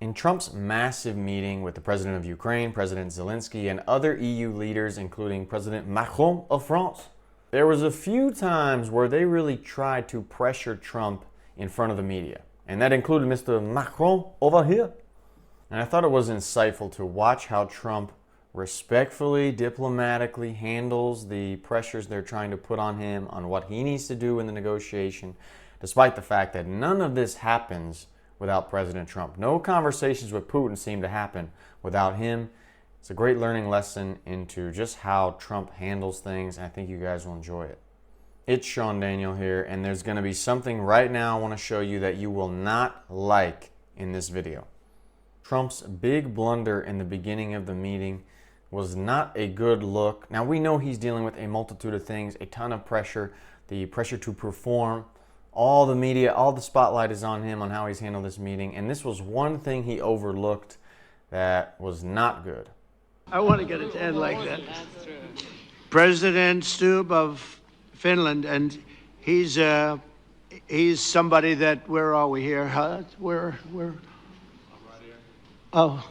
In Trump's massive meeting with the President of Ukraine, President Zelensky, and other EU leaders, including President Macron of France, there was a few times where they really tried to pressure Trump in front of the media. And that included Mr. Macron over here. And I thought it was insightful to watch how Trump respectfully, diplomatically handles the pressures they're trying to put on him on what he needs to do in the negotiation, despite the fact that none of this happens without President Trump. No conversations with Putin seem to happen without him. It's a great learning lesson into just how Trump handles things, and I think you guys will enjoy it. It's itsSeanDaniel here, and there's going to be something right now I want to show you that you will not like in this video. Trump's big blunder in the beginning of the meeting was not a good look. Now, we know he's dealing with a multitude of things, a ton of pressure, the pressure to perform. All the media, all the spotlight is on him on how he's handled this meeting, and this was one thing he overlooked that was not good. I want to get it to end like that. President Stubb of Finland, and he's somebody that, where are we here? Huh? Where? I'm right here. Oh,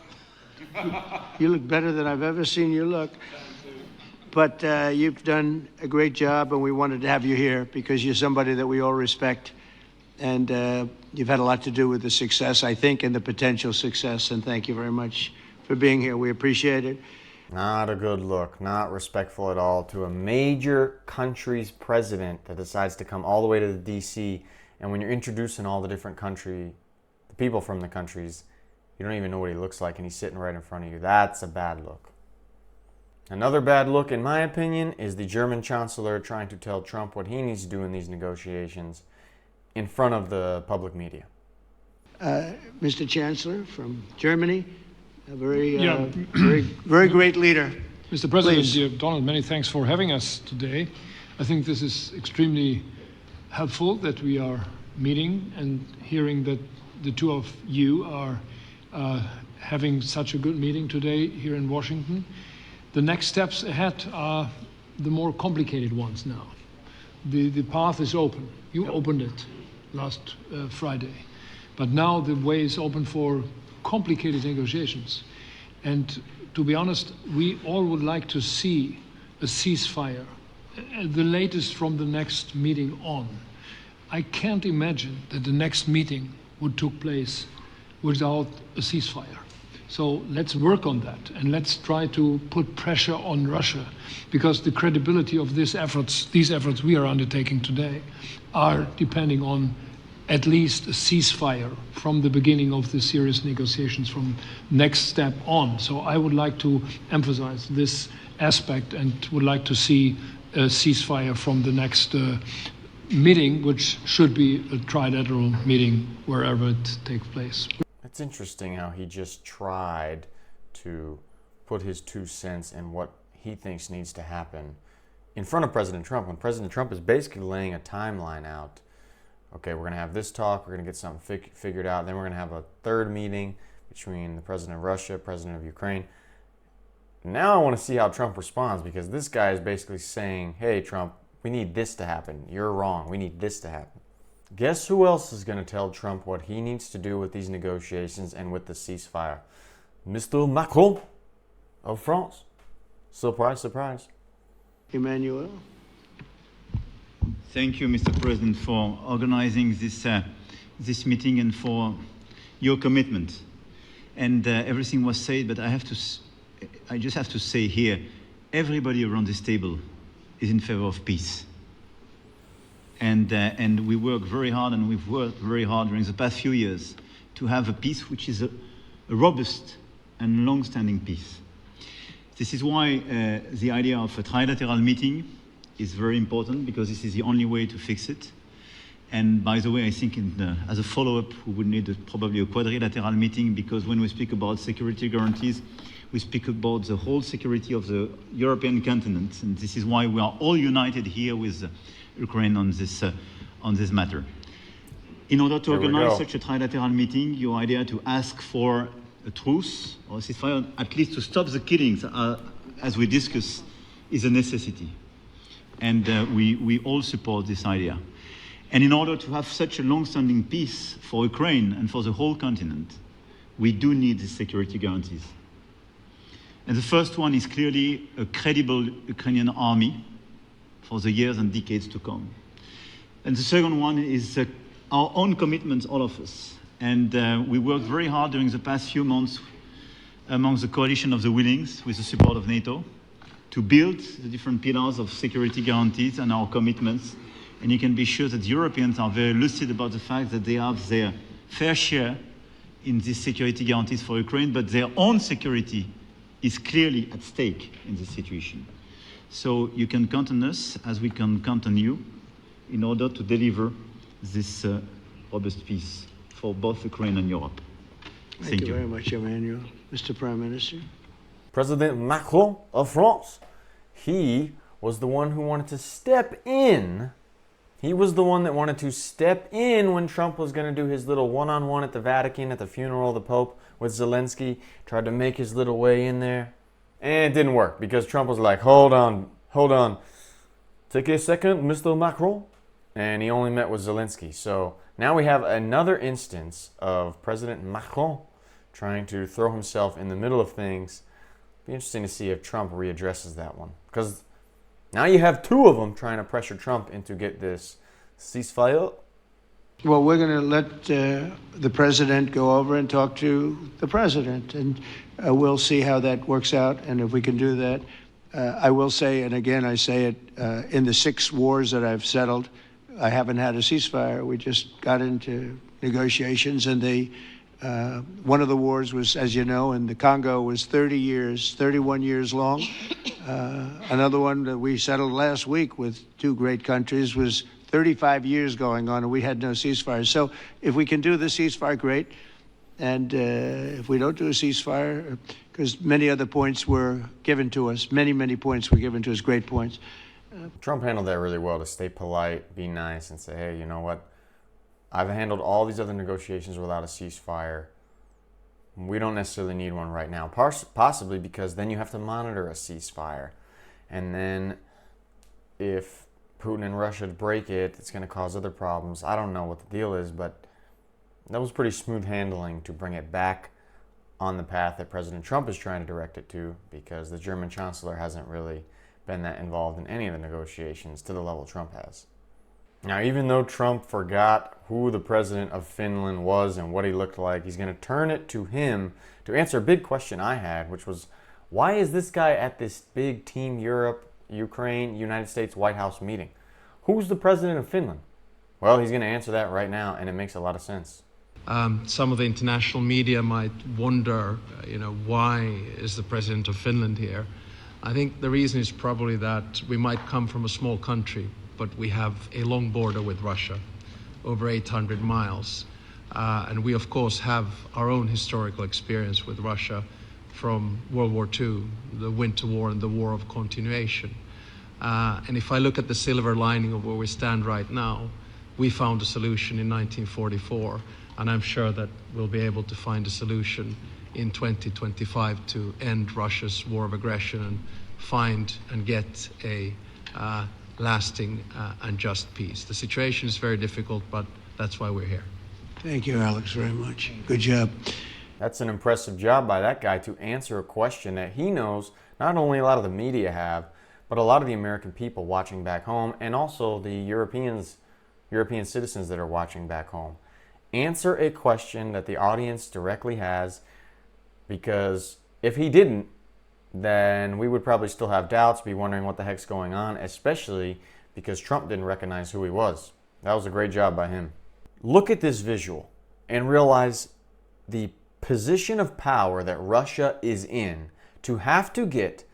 you look better than I've ever seen you look. But you've done a great job, and we wanted to have you here because you're somebody that we all respect. And you've had a lot to do with the success, I think, and the potential success. And thank you very much for being here. We appreciate it. Not a good look, not respectful at all to a major country's president that decides to come all the way to the DC. And when you're introducing all the different the people from the countries, you don't even know what he looks like, and he's sitting right in front of you. That's a bad look. Another bad look, in my opinion, is the German Chancellor trying to tell Trump what he needs to do in these negotiations in front of the public media. Mr. Chancellor from Germany, a very great leader. Mr. President, dear Donald, many thanks for having us today. I think this is extremely helpful that we are meeting and hearing that the two of you are having such a good meeting today here in Washington. The next steps ahead are the more complicated ones now. The path is open. You opened it last Friday. But now the way is open for complicated negotiations. And to be honest, we all would like to see a ceasefire, the latest from the next meeting on. I can't imagine that the next meeting would take place without a ceasefire. So let's work on that, and let's try to put pressure on Russia, because the credibility of these efforts we are undertaking today are depending on at least a ceasefire from the beginning of the serious negotiations from next step on. So I would like to emphasize this aspect and would like to see a ceasefire from the next meeting, which should be a trilateral meeting wherever it takes place. It's interesting how he just tried to put his 2 cents in what he thinks needs to happen in front of President Trump, when President Trump is basically laying a timeline out. Okay, we're going to have this talk, we're going to get something figured out, then we're going to have a third meeting between the President of Russia, President of Ukraine. Now I want to see how Trump responds, because this guy is basically saying, hey, Trump, we need this to happen. You're wrong. We need this to happen. Guess who else is going to tell Trump what he needs to do with these negotiations and with the ceasefire? Mr. Macron of France. Surprise, surprise. Emmanuel. Thank you, Mr. President, for organizing this meeting and for your commitment. And everything was said, but I just have to say here, everybody around this table is in favor of peace. And we work very hard, and we've worked very hard during the past few years to have a peace which is a robust and long-standing peace. This is why the idea of a trilateral meeting is very important, because this is the only way to fix it. And by the way, I think as a follow-up, we would need probably a quadrilateral meeting, because when we speak about security guarantees, we speak about the whole security of the European continent. And this is why we are all united here with Ukraine on this matter. In order to organize such a trilateral meeting, your idea to ask for a truce or a ceasefire, at least to stop the killings, as we discussed, is a necessity. And we all support this idea. And in order to have such a long-standing peace for Ukraine and for the whole continent, we do need these security guarantees. And the first one is clearly a credible Ukrainian army for the years and decades to come. And the second one is our own commitment, all of us. And we worked very hard during the past few months among the coalition of the willings with the support of NATO to build the different pillars of security guarantees and our commitments. And you can be sure that Europeans are very lucid about the fact that they have their fair share in these security guarantees for Ukraine, but their own security is clearly at stake in this situation. So you can count on us as we can count on you in order to deliver this robust peace for both Ukraine and Europe. Thank you very much, Emmanuel. Mr. Prime Minister. President Macron of France, he was the one who wanted to step in. He was the one that wanted to step in when Trump was going to do his little one-on-one at the Vatican at the funeral of the Pope with Zelensky, tried to make his little way in there. And it didn't work because Trump was like, hold on. Take a second, Mr. Macron. And he only met with Zelensky. So now we have another instance of President Macron trying to throw himself in the middle of things. Be interesting to see if Trump readdresses that one. Because now you have two of them trying to pressure Trump into get this ceasefire. Well, we're going to let the president go over and talk to the president, and we'll see how that works out, and if we can do that. I will say, and again I say it, in the 6 wars that I've settled, I haven't had a ceasefire. We just got into negotiations, and one of the wars was, as you know, in the Congo was 31 years long. Another one that we settled last week with 2 great countries was 35 years going on, and we had no ceasefire. So if we can do the ceasefire, great. And if we don't do a ceasefire, because many other points were given to us, many points were given to us, great points. Trump handled that really well, to stay polite, be nice, and say, hey, you know what? I've handled all these other negotiations without a ceasefire. We don't necessarily need one right now. Possibly because then you have to monitor a ceasefire. And then if Putin and Russia break it, it's going to cause other problems. I don't know what the deal is, but that was pretty smooth handling to bring it back on the path that President Trump is trying to direct it to, because the German chancellor hasn't really been that involved in any of the negotiations to the level Trump has. Now, even though Trump forgot who the president of Finland was and what he looked like, he's going to turn it to him to answer a big question I had, which was, why is this guy at this big Team Europe, Ukraine, United States White House meeting? Who's the president of Finland? Well, he's going to answer that right now, and it makes a lot of sense. Some of the international media might wonder, why is the president of Finland here? I think the reason is probably that we might come from a small country, but we have a long border with Russia, over 800 miles. And we, of course, have our own historical experience with Russia from World War II, the Winter War and the War of Continuation. And if I look at the silver lining of where we stand right now, we found a solution in 1944, and I'm sure that we'll be able to find a solution in 2025 to end Russia's war of aggression and find and get a lasting and just peace. The situation is very difficult, but that's why we're here. Thank you, Alex, very much. Good job. That's an impressive job by that guy to answer a question that he knows not only a lot of the media have, but a lot of the American people watching back home, and also the European citizens that are watching back home. Answer a question that the audience directly has, because if he didn't, then we would probably still have doubts, be wondering what the heck's going on, especially because Trump didn't recognize who he was. That was a great job by him. Look at this visual and realize the position of power that Russia is in to have to get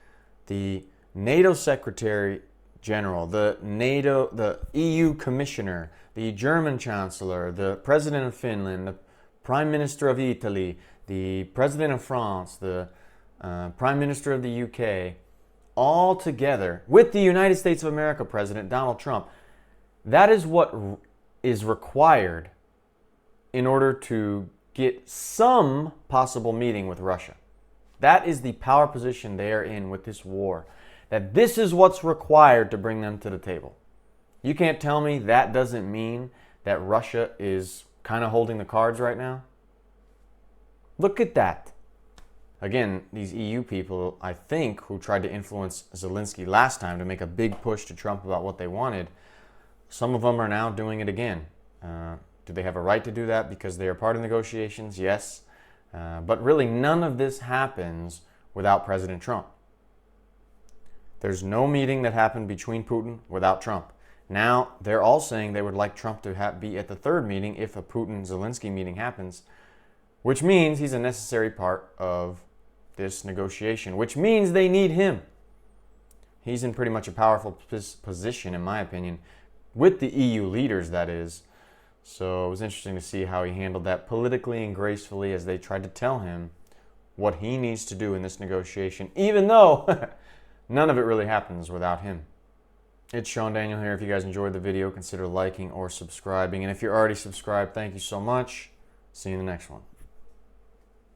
the NATO Secretary General, the EU Commissioner, the German Chancellor, the President of Finland, the Prime Minister of Italy, the President of France, the Prime Minister of the UK, all together with the United States of America President Donald Trump. That is what is required in order to get some possible meeting with Russia. That is the power position they are in with this war. That this is what's required to bring them to the table. You can't tell me that doesn't mean that Russia is kind of holding the cards right now. Look at that. Again, these EU people, I think, who tried to influence Zelensky last time to make a big push to Trump about what they wanted, some of them are now doing it again. Do they have a right to do that because they are part of negotiations? Yes. But really, none of this happens without President Trump. There's no meeting that happened between Putin without Trump. Now, they're all saying they would like Trump to be at the third meeting if a Putin-Zelensky meeting happens, which means he's a necessary part of this negotiation, which means they need him. He's in pretty much a powerful position, in my opinion, with the EU leaders, that is. So it was interesting to see how he handled that politically and gracefully as they tried to tell him what he needs to do in this negotiation, even though none of it really happens without him. It's Sean Daniel here. If you guys enjoyed the video, consider liking or subscribing. And if you're already subscribed, thank you so much. See you in the next one.